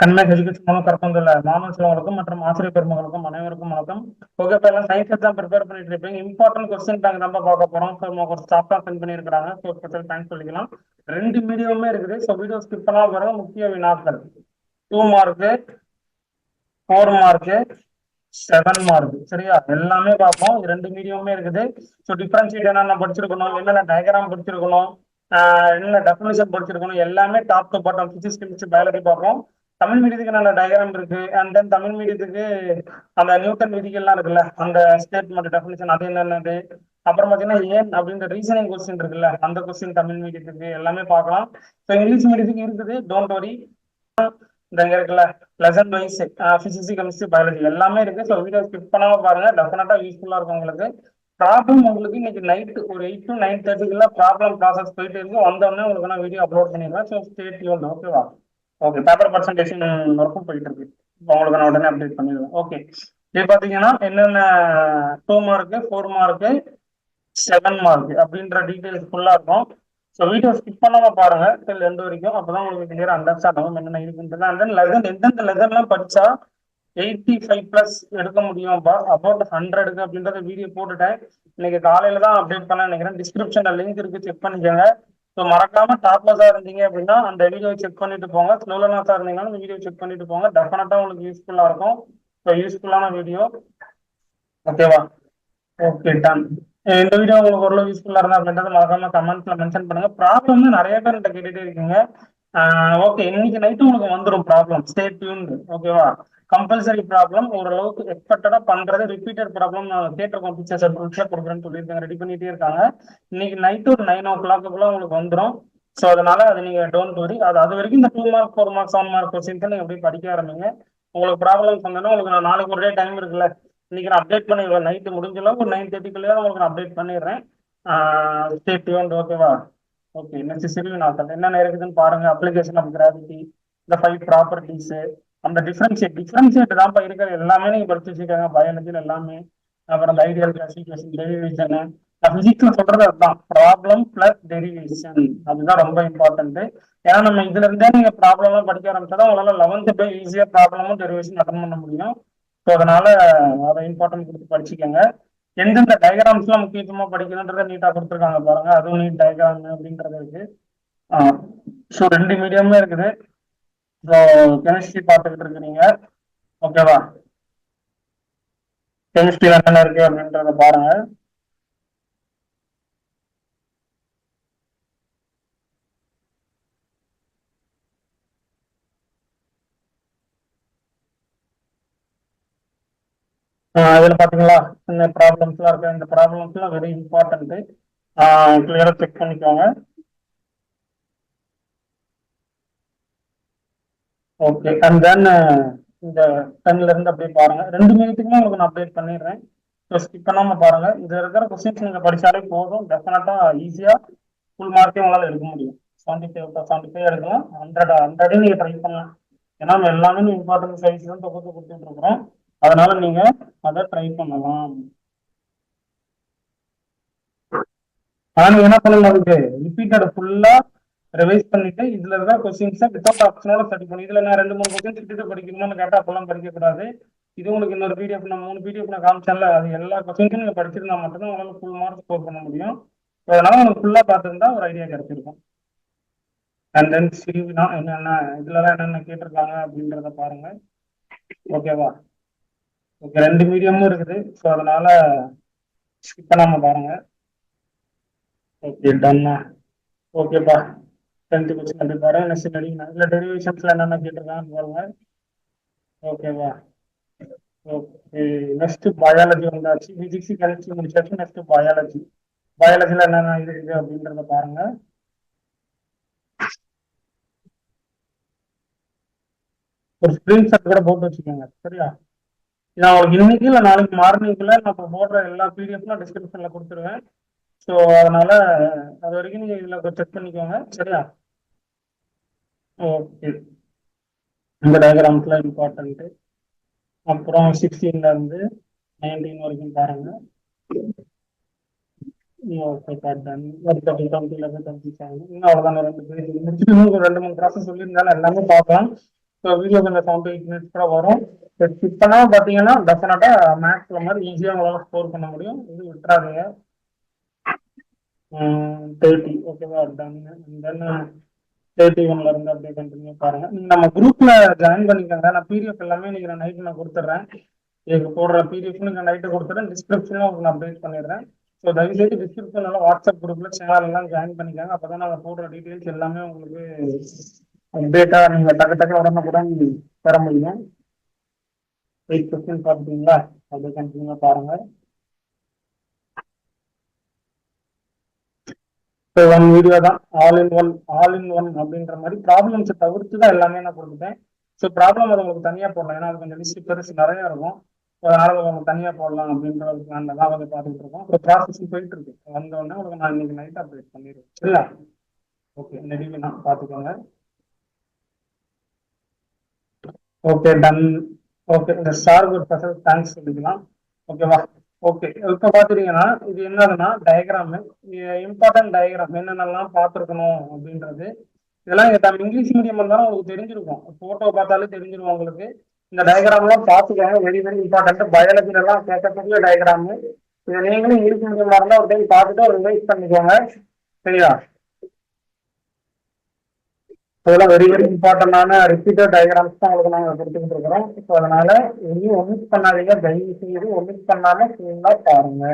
கண்மேக் education மூலம் கற்கொண்டுள்ள மாணவர்களுக்கும் மற்றும் ஆசிரியர் பெருமகளுக்கும் அனைவருக்கும் வணக்கம். ஓகே, இப்போ எல்லாம் சயின்ஸ் எக்ஸாம் ப்ரிப்பேர் பண்ணிட்டு இருப்பீங்க. இம்பார்ட்டன்ட் கொஸ்டின் பேங்க் நம்ம பார்க்க போறோம். ஸோ ஒரு ஸ்டாஃப் தான் சென்ட் பண்ணியிருக்காங்க. ஸோ ஸ்பெஷல் தேங்க்ஸ் சொல்லிக்கலாம். ரெண்டு மீடியமுமே இருக்குது. ஸோ வீடியோ ஸ்கிப் பண்ணாம பாருங்க. முக்கிய வினாக்கள் 2 மார்க்கு, 4 மார்க்கு, 7 மார்க், சரியா? எல்லாமே பார்ப்போம். ரெண்டு மீடியமுமே இருக்குது. ஸோ டிஃபரன்ஷியேட் என்னென்ன படிச்சிருக்கணும், என்னென்ன டயக்ராம் படிச்சிருக்கணும், என்னென்ன டெஃபினிஷன் படிச்சிருக்கணும், எல்லாமே top to bottom physics chemistry biology பார்ப்போம். தமிழ் மீடியத்துக்கு நல்ல டயக்ராம் இருக்கு. அண்ட் தென் தமிழ் மீடியத்துக்கு அந்த நியூட்டன் விதிகள்லாம் இருக்குல்ல, அந்த ஸ்டேட்மெண்ட் டெஃபினிஷன் அது என்னென்னது, அப்புறம் பார்த்தீங்கன்னா ஏன் அப்படின்ற ரீசனிங் கொஸ்டின் இருக்குல்ல, அந்த கொஸ்டின் தமிழ் மீடியத்துக்கு எல்லாமே பார்க்கலாம். ஸோ இங்கிலீஷ் மீடியத்துக்கு இருக்குது, டோன்ட் வரி. இந்த இங்க இருக்குல்ல lesson wise physics chemistry biology எல்லாமே இருக்கு. ஸோ வீடியோ ஸ்கிப் பண்ணாம பாருங்க, டெஃபினட்டா யூஸ்ஃபுல்லா இருக்கும் உங்களுக்கு. ப்ராப்ளம் உங்களுக்கு இன்னைக்கு நைட்டு ஒரு 8 to 9:30 ப்ராப்ளம் ப்ராசஸ் போயிட்டு இருக்கு. வந்தோடனே உங்களுக்கு நான் வீடியோ அப்லோட் பண்ணிடுவேன். ஸோ ஸ்டே டியூன்ட், ஓகேவா? ஓகே, பேப்பர் பர்சன்டேஷன் ஒர்க்கும் போயிட்டு இருக்கு. இப்போ உங்களுக்கு நான் உடனே அப்டேட் பண்ணிடுவேன். ஓகே, இது பார்த்தீங்கன்னா என்னென்ன 2 மார்க்கு, 4 மார்க்கு, 7 மார்க் அப்படின்ற டீட்டெயில்ஸ் ஃபுல்லா இருக்கும். ஸோ வீடியோ ஸ்கிப் பண்ணாம பாருங்க டில் எண்ட் வரைக்கும். அப்பதான் உங்களுக்கு கிளியரா அண்டர்ஸ்டாண்ட் ஆகும் என்னென்ன இருக்குன்றது. அந்த லெசன் எந்தெந்த லெசன்லாம் படிச்சா 85+ எடுக்க முடியும்பா, அபவுட் 100 அப்படின்றத வீடியோ போட்டுட்டேன். இன்னைக்கு காலையில தான் அப்டேட் பண்ண நினைக்கிறேன். டிஸ்கிரிப்ஷன்ல லிங்க் இருக்கு, செக் பண்ணிக்கோங்க. ஸோ மறக்காம டாப்லஸா இருந்தீங்க அப்படின்னா அந்த வீடியோ செக் பண்ணிட்டு போங்க. ஸ்லோலஸா இருந்தீங்கன்னா அந்த வீடியோ செக் பண்ணிட்டு போங்க. டெஃபினட்டா உங்களுக்கு யூஸ்ஃபுல்லா இருக்கும். ஸோ யூஸ்ஃபுல்லான வீடியோ, ஓகேவா? Okay, ton. இந்த வீடியோ உங்களுக்கு ஓரளவு யூஸ்ஃபுல்லா இருந்தா அப்படின்றத மறக்காம கமெண்ட்ஸ்ல மென்ஷன் பண்ணுங்க. ப்ராப்ளம் நிறைய பேர் கிட்ட கேட்டுட்டே இருக்கீங்க. ஓகே, இன்னைக்கு நைட்டு உங்களுக்கு வந்துடும் ப்ராப்ளம். ஸ்டே டியூன்டு, ஓகேவா? கம்பல்சரி ப்ராப்ளம் ஓரளவுக்கு எக்ஸ்பெக்டடா பண்றது. ரிப்பீட்டட் ப்ராப்ளம் நான் கேட்டிருக்கோம், பிக்சர்ஸ் கொடுக்குறேன்னு சொல்லியிருக்காங்க, ரெடி பண்ணிட்டே இருக்காங்க. இன்னைக்கு நைட்டு ஒரு 9 o'clock உங்களுக்கு வந்துடும். ஸோ அதனால அது நீங்க டோன்ட் வரி. அது வரைக்கும் இந்த 2 மார்க், 4 மார்க், 7 மார்க் கொஸ்டின் நீங்க எப்படி படிக்க ஆரம்பிங்க. உங்களுக்கு ப்ராப்ளம் சொன்னா உங்களுக்கு நான் நாளைக்கு ஒரு டே டைம் இருக்குல்ல, இன்னைக்கு நான் அப்டேட் பண்ணிடுவேன். நைட்டு முடிஞ்சளவு ஒரு 9:30 உங்களுக்கு நான் அப்டேட் பண்ணிடுறேன். ஸ்டே டியூன்ட், ஓகேவா? ஓகே, நெக்ஸ்ட் சிறிய நாட்கள் என்னென்ன இருக்குதுன்னு பாருங்க. அப்ளிகேஷன் ஆஃப் கிராவிட்டி, இந்த 5 ப்ராப்பர்ட்டிஸ், அந்த டிஃபரன்ஷியேட் தான் இருக்கிற எல்லாமே நீங்க படிச்சு வச்சுக்காங்க பயாலஜியில் எல்லாமே. அப்புறம் அந்த ஐடியல் கிளாசிஃபிகேஷன், டெரிவேஷன், பிசிக்ஸ்ல சொல்றது அதுதான், ப்ராப்ளம் பிளஸ் டெரிவேஷன். அதுதான் ரொம்ப இம்பார்ட்டன்ட். ஏன்னா நம்ம இதுல இருந்தே நீங்க ப்ராப்ளம் எல்லாம் படிக்க ஆரம்பிச்சாதான் உங்களால 11th போய் ஈஸியா ப்ராப்ளமும் டெரிவேஷன் அட்டன் பண்ண முடியும். ஸோ அதனால அதை இம்பார்ட்டன்ட் கொடுத்து படிச்சுக்கோங்க. எந்தெந்த டயக்ராம்ஸ் எல்லாம் முக்கியத்துவமா படிக்கணுன்றத நீட்டா கொடுத்துருக்காங்க பாருங்க. அதுவும் நீட் டயக்ராம் அப்படின்றது இருக்கு. ஸோ ரெண்டு மீடியமே இருக்குது. ஸோ கெமிஸ்ட்ரி பார்த்துக்கிட்டு இருக்கிறீங்க, ஓகேவா? கெமிஸ்ட்ரி என்னென்ன இருக்கு அப்படின்றத பாருங்க. இதுல பாத்தீங்களா இந்த ப்ராப்ளம்ஸ் எல்லாம் இருக்கு. இந்த ப்ராப்ளம்ஸ் எல்லாம் வெரி இம்பார்ட்டன்ட். கிளியரா செக் பண்ணிக்கோங்க. ஓகே, அண்ட் தென் இந்த 10ல இருந்து அப்படியே பாருங்க. ரெண்டு மினிட்டுக்குமே உங்களுக்கு நான் அப்டேட் பண்ணிடுறேன். ஸோ ஸ்கிப் பண்ணாம பாருங்க. இதுல இருக்கிற கொஸ்டின்ஸ் நீங்க படிச்சாலே போதும். டெஃபினட்டா ஈஸியா ஃபுல் மார்க்கே உங்களால எடுக்க முடியும். 75 எடுக்கலாம். 100 நீங்க ட்ரை பண்ணலாம். ஏன்னா நம்ம எல்லாமே இம்பார்ட்டன்ட் சைஸ் தான் தொகுத்து கொடுத்துட்டு இருக்கிறோம். அதனால நீங்க அதை ட்ரை பண்ணலாம். ஆனா நீங்க என்ன பண்ணலாம், அதுக்கு ரிப்பீட்டட் ஃபுல்லா ரிவைஸ் பண்ணிட்டு இதுல இருக்கிற கொஸ்டின்ஸை வித்தவுட் ஆப்ஷனோட ஸ்டடி பண்ணி, இதுல நான் 2-3 கொஸ்டின் விட்டுட்டு படிக்கணும்னு கேட்டா அப்பெல்லாம் படிக்க கூடாது. இது உங்களுக்கு இன்னொரு பிடிஎஃப், நான் 3 பிடிஎஃப் நான் காமிச்சேன்ல, அது எல்லா கொஸ்டின்ஸும் நீங்க படிச்சிருந்தா மட்டும்தான் உங்களால ஃபுல் மார்க் ஸ்கோர் பண்ண முடியும். அதனால உங்களுக்கு ஃபுல்லா பார்த்துருந்தா ஒரு ஐடியா கிடைச்சிருக்கும். அண்ட் தென் சிவினா என்னென்ன இதுலலாம் என்னென்ன கேட்டிருக்காங்க அப்படின்றத பாருங்க, ஓகேவா? ஓகே, ரெண்டு மீடியமும் இருக்குது. ஸோ அதனால ஸ்கிப் பண்ணாம பாருங்க. ஓகே, டன்னா. ஓகேப்பா, 10th கொஸ்டின் அப்படி பாருங்க. நெக்ஸ்ட் இல்ல டெரிவேஷன்ஸ்ல என்னென்ன கேட்டிருக்காங்கன்னு பாருங்க, ஓகேவா? ஓகே, நெக்ஸ்ட் பயாலஜி வந்தாச்சு. பிசிக்ஸ் கெமிஸ்ட்ரி முடிச்சாச்சு. Next biology. பயாலஜில என்னென்ன இருக்குது அப்படின்றத பாருங்க. ஒரு ஸ்கிரீன்ஷாட் கூட போட்டு வச்சுக்கோங்க, சரியா? நான் உங்களுக்கு இன்னைக்கு இல்லை நாளைக்கு மார்னிங்குள்ள நான் போடுற எல்லா பிடிஎஃப்லாம் டிஸ்கிரிப்ஷன்ல கொடுத்துருவேன். ஸோ அதனால அது வரைக்கும் நீங்க இதுல செக் பண்ணிக்கோங்க, சரியா? ஓகே, இந்த டயக்ராம்ஸ்லாம் இம்பார்ட்டன்ட். அப்புறம் 16ல இருந்து 19 வரைக்கும் பாருங்க. அவ்வளவுதான். ரெண்டு பேஜ் முடிச்சுட்டு இன்னும் ஒரு 2-3 ப்ராசஸ் சொல்லியிருந்தாலும் எல்லாமே பார்க்கலாம். ஸோ வீடியோ கொஞ்சம் 7 to 8 minutes கூட வரும். இப்போனா பார்த்தீங்கன்னா டெஃபினட்டா மேக்ஸ்ல மாதிரி ஈஸியாக உங்களால் ஸ்கோர் பண்ண முடியும். இது விட்டுறாதீங்க. 30 ஓகேவா, டன். தென் 31ல இருந்து அப்படியே கண்டினியூ பாருங்க. நீங்க நம்ம குரூப்ல ஜாயின் பண்ணிக்கோங்க. நான் பிடிஎஃப் எல்லாமே இன்னைக்கு நைட்டு நான் கொடுத்துட்றேன். எனக்கு போடுற பிடிஎஃப் நீங்கள் நைட்டு கொடுத்துட்றேன். டிஸ்கிரிப்ஷனும் உங்களுக்கு நான் அப்டேட் பண்ணிடுறேன். ஸோ தயவுசெய்து டிஸ்கிரிப்ஷனில் வாட்ஸ்அப் குரூப்ல சேனல் எல்லாம் ஜாயின் பண்ணிக்காங்க. அப்பதான் நாங்கள் போடுற டீட்டெயில்ஸ் எல்லாமே உங்களுக்கு அப்டேட்டா நீங்க டக்கு டக்கு உடனுக்குடன் பெற முடியும். 8 கொஸ்டின் பார்த்தீங்களா, அப்படியே கண்டினியூ பாருங்க. ஒன் வீடியோ தான், ஆல் இன் ஒன் அப்படின்ற மாதிரி ப்ராப்ளம்ஸை தவிர்த்து தான் எல்லாமே நான் கொடுத்துட்டேன். ஸோ ப்ராப்ளம் அது உங்களுக்கு தனியாக போடலாம், ஏன்னா அது கொஞ்சம் லிஸ்ட் பெருசு நிறைய இருக்கும். அதனால உங்களுக்கு தனியாக போடலாம் அப்படின்ற ஒரு பிளான்ல தான் வந்து பார்த்துட்டு இருக்கோம். ஸோ ப்ராசஸிங் போயிட்டு இருக்கு. வந்தோடனே உங்களுக்கு நான் இன்னைக்கு நைட் அப்டேட் பண்ணிடுவேன். சரியா? ஓகே, நெடிவினா பார்த்துக்கோங்க. Okay, done. ஓகே, இந்த ஸ்டார் குட் ஸ்பெஷல் தேங்க்ஸ் சொல்லிக்கலாம். ஓகேவா? ஓகே, இப்போ பார்த்துட்டீங்கன்னா இது என்னதுன்னா டயக்ராம், இம்பார்ட்டன்ட் டயக்ராம் என்னென்னலாம் பார்த்துருக்கணும் அப்படின்றது. இதெல்லாம் இங்கிலீஷ் மீடியம் இருந்தாலும் உங்களுக்கு தெரிஞ்சிருக்கும். போட்டோ பார்த்தாலே தெரிஞ்சிருக்கும் உங்களுக்கு. இந்த டயக்ராம்லாம் பார்த்துக்கோங்க, வெரி வெரி இம்பார்ட்டன்ட். பயாலஜிலலாம் கேட்கக்கூடிய டயக்ராம். இதை நீங்களும் இங்கிலீஷ் மீடியமாக இருந்தால் ஒரு டைம் பார்த்துட்டு ஒரு ரிவைஸ் பண்ணிக்கோங்க. சரியா? அதெல்லாம் வெரி வெரி இம்பார்ட்டன்டான ரிப்பீட்டட் டயக்ராம்ஸ் தான் உங்களுக்கு நாங்கள் கொடுத்துக்கிட்டு இருக்கிறோம். ஸோ அதனால எங்கேயும் ஒமிட் பண்ணாதீங்க, தயவு செய்து ஒமிட் பண்ணாம ஃபுல்லாக பாருங்க.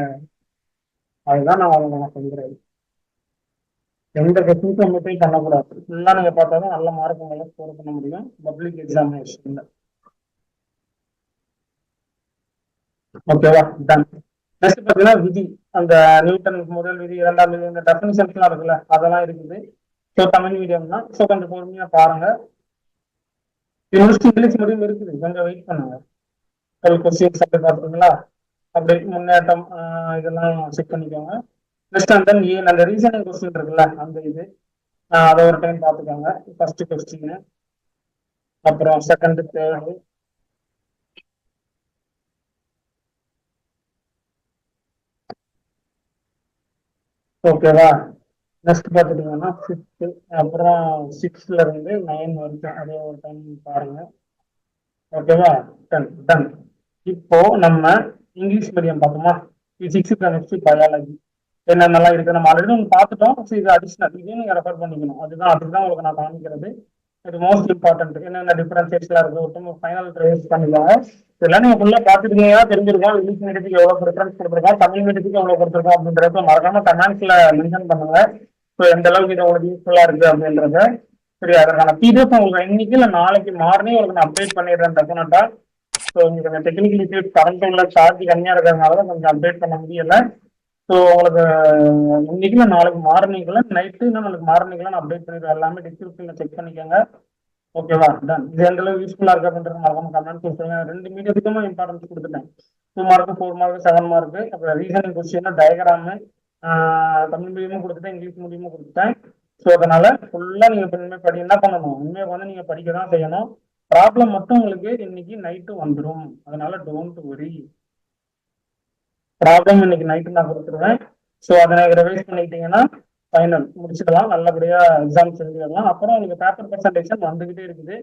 அதுதான் நான் உங்களுக்கு நான் சொல்கிறேன். எந்த கொஸ்டின்ஸும் ஒமிட்டே பண்ணக்கூடாது. ஃபுல்லாக நீங்கள் பார்த்தா தான் நல்ல மார்க் உங்களால் ஸ்கோர் பண்ண முடியும் பப்ளிக் எக்ஸாமினேஷன்ல. ஓகேவா, டன். நெக்ஸ்ட் பார்த்தீங்கன்னா விதி, அந்த நியூட்டன் முதல் விதி, இரண்டாம் விதி, இந்த டெஃபினிஷன்ஸ்லாம் இருக்குல்ல அதெல்லாம் இருக்குது. ஸோ தமிழ் மீடியம் தான். ஸோ கொஞ்சம் பொறுமையாக பாருங்க. யூனிவர்சிட்டி இங்கிலீஷ் மீடியம் இருக்குது, கொஞ்சம் வெயிட் பண்ணுங்க. கொஸ்டின்ஸ் அப்படி பார்த்துருங்களா, அப்படி முன்னேற்றம் இதெல்லாம் செக் பண்ணிக்கோங்க. நெக்ஸ்ட் அண்ட் தென் அந்த ரீசனிங் கொஸ்டின் இருக்குல்ல அந்த இது அதை ஒரு டைம் பார்த்துக்கோங்க. ஃபர்ஸ்ட் கொஸ்டின், அப்புறம் செகண்ட், தேர்டு. ஓகேவா? நெக்ஸ்ட் பார்த்துட்டீங்கன்னா ஃபிஃப்த்து, அப்புறம் 6ல இருந்து 9 வரைக்கும் அதே ஒரு டைம் பாருங்க. ஓகேவா, டன் டன். இப்போ நம்ம இங்கிலீஷ் மீடியம் பார்த்தோமா, பிசிக்ஸ், கெமிஸ்ட்ரி, பயாலஜி என்னென்னலாம் இருக்கு நம்ம ஆல்ரெடி ஒன்று பார்த்துட்டோம். ஸோ இது அடிஷனல், இதையும் நீங்கள் ரெஃபர் பண்ணிக்கணும். அதுதான் உங்களுக்கு நான் காமிக்கிறது. இது மோஸ்ட் இம்பார்ட்டன்ட். என்னென்ன டிஃபரன்சியேஷன்லாம் இருக்கு ஒரு ஃபைனல் ரிவைஸ் பண்ணிக்கோங்க. இதெல்லாம் நீங்க ஃபுல்லா பார்த்துட்டீங்கன்னா தெரிஞ்சிருக்கோம். இங்கிலீஷ் மீடியத்துக்கு எவ்வளவு ப்ரிஃபரன்ஸ் கொடுத்துருக்கோம், தமிழ் மீடியத்துக்கு எவ்வளவு கொடுத்துருக்கோம் அப்படின்றத மறக்காம கமெண்ட்ஸ்ல மென்ஷன் பண்ணுங்க. ஸோ எந்த அளவுக்கு இது உங்களுக்கு யூஸ்ஃபுல்லா இருக்கு அப்படின்றத. சரி, அதற்கான பிடிஎஃப் உங்களுக்கு இன்னைக்கு இல்லை நாளைக்கு மார்னிங் உங்களுக்கு நான் அப்டேட் பண்ணிடுறேன் டெஃபினட்டா. ஸோ உங்களுக்கு டெக்னிக்கல் இஷ்யூஸ் கரண்ட் உள்ள சார்ஜ் கம்மியா இருக்கிறதுனால தான் கொஞ்சம் அப்டேட் பண்ண முடியல. ஸோ உங்களுக்கு இன்னைக்கு இல்லை நாளைக்கு மார்னிங்ல நைட்டு நாளைக்கு மார்னிங்ல நான் அப்டேட் பண்ணிடுவேன். எல்லாமே டிஸ்கிரிப்ஷன்ல செக் பண்ணிக்கோங்க. ஓகேவா, டன். இது எந்த அளவுக்கு யூஸ்ஃபுல்லா இருக்கு அப்படின்றது மறக்காம கமெண்ட் சொல்லுங்க. 2 மீடியத்துக்குமே இம்பார்ட்டன்ஸ் கொடுத்துட்டேன். 2 மார்க், 4 மார்க், 7 மார்க். அப்புறம் ரீசனிங் கொஸ்டின், டயக்ராமு, தமிழ் மீடியமும் கொடுத்துட்டேன், இங்கிலீஷ் மீடியமும் கொடுத்துட்டேன். ஸோ அதனால ஃபுல்லா நீங்க இனிமே என்ன பண்ணணும், உண்மையை வந்து நீங்க படிக்க தான் செய்யணும். ப்ராப்ளம் மட்டும் உங்களுக்கு இன்னைக்கு நைட்டு வந்துடும். அதனால டோன்ட் வரி. ப்ராப்ளம் இன்னைக்கு நைட்டு நான் கொடுத்துருவேன். ஸோ அதை ரிவைஸ் பண்ணிக்கிட்டீங்கன்னா ஃபைனல் முடிச்சுக்கலாம், நல்லபடியா எக்ஸாம்ஸ் எழுதிடலாம். அப்புறம் உங்களுக்கு பேப்பர் பர்சன்டேஷன் வந்துகிட்டே இருக்குது.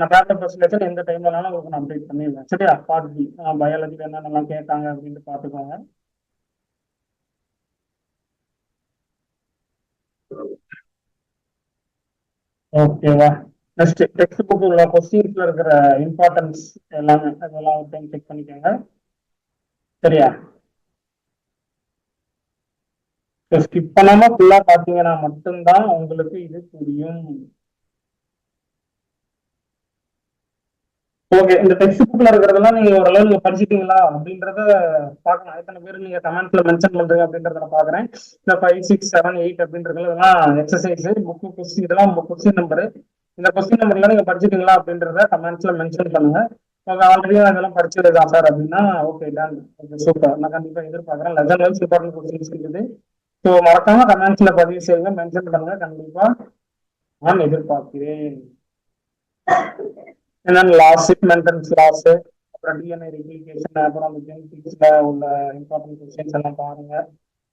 நான் பேப்பர் பர்சன்டேஷன் எந்த டைம்லனாலும் உங்களுக்கு நான் அப்டேட் பண்ணிடுவேன். சரியா? பார்ட் பி பயாலஜியில் என்னென்னலாம் கேட்காங்க அப்படின்ட்டு பார்த்துக்கோங்க. ஓகேவா? நெக்ஸ்ட் டெக்ஸ்ட் புக் உள்ள கொஸ்டின்ஸ்ல இருக்கிற இம்பார்ட்டன்ஸ் எல்லாமே அதெல்லாம் ஒரு டைம் செக் பண்ணிக்கோங்க. சரியா? ஸ்கிப் பண்ணாம ஃபுல்லா பாத்தீங்கன்னா மட்டும்தான் உங்களுக்கு இது புரியும். ஓகே, இந்த டெக்ஸ்ட் புக்ல இருக்கிறதெல்லாம் நீங்க ஓரளவு நீங்க படிச்சிட்டீங்களா அப்படின்றத பார்க்கணும். எத்தனை பேர் நீங்க கமெண்ட்ஸ்ல மென்ஷன் பண்றீங்க அப்படின்றத நான் பாக்குறேன். இந்த 5, 6, 7, 8 அப்படின்றது இதெல்லாம் எக்ஸசைஸ் புக் கொஸ்டின், இதெல்லாம் கொஸ்டின் நம்பர். இந்த கொஸ்டின் நம்பர்லாம் நீங்க படிச்சிட்டீங்களா அப்படின்றத கமெண்ட்ஸ்ல மென்ஷன் பண்ணுங்க. ஆல்ரெடி நான் இதெல்லாம் படிச்சதுதான் சார் அப்படின்னா ஓகே, டன். Okay, super. நான் கண்டிப்பா எதிர்பார்க்கறேன். லெசன் வைஸ் இம்பார்ட்டன்ட் கொஸ்டின்ஸ் இருக்குது. ஸோ மறக்காம கமெண்ட்ஸ்ல பதிவு செய்யுங்க, மென்ஷன் பண்ணுங்க. கண்டிப்பா நான் எதிர்பார்க்கிறேன். என்னென்ன லாஸ், மெயின்டெனன்ஸ் லாஸ், அப்புறம் டிஎன்ஏ ரெப்ளிகேஷன், அப்புறம் அந்த ஜெனடிக்ஸ்ல உள்ள இம்பார்ட்டன்ட் கொஸ்டின்ஸ் எல்லாம் பாருங்க.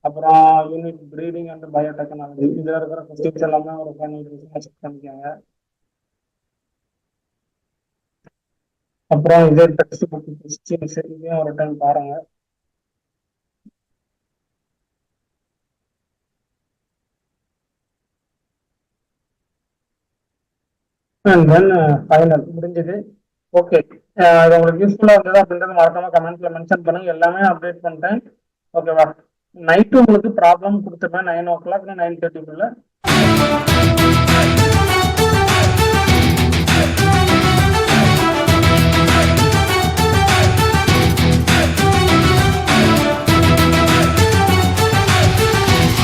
அப்புறம் யூனிட் பிரீடிங் அண்ட் பயோடெக்னாலஜி இதுல இருக்கிற கொஸ்டின்ஸ் எல்லாமே ஒரு ஃபைனல் செக் பண்ணிக்கோங்க. அப்புறம் இதே டெக்ஸ்ட் புக் கொஸ்டின்ஸ் இதையும் ஒரு டைம் பாருங்க. அண்ட் தென் ஃபைனல் முடிஞ்சது. ஓகே, இது உங்களுக்கு யூஸ்ஃபுல்லா இருந்தது அப்படின்றத மறக்காம கமெண்ட்ல மென்ஷன் பண்ணுங்க. எல்லாமே அப்டேட் பண்ணிட்டேன். ஓகேவா? நைட்டு உங்களுக்கு ப்ராப்ளம் கொடுத்துருப்பேன் 9 o'clock 9:30.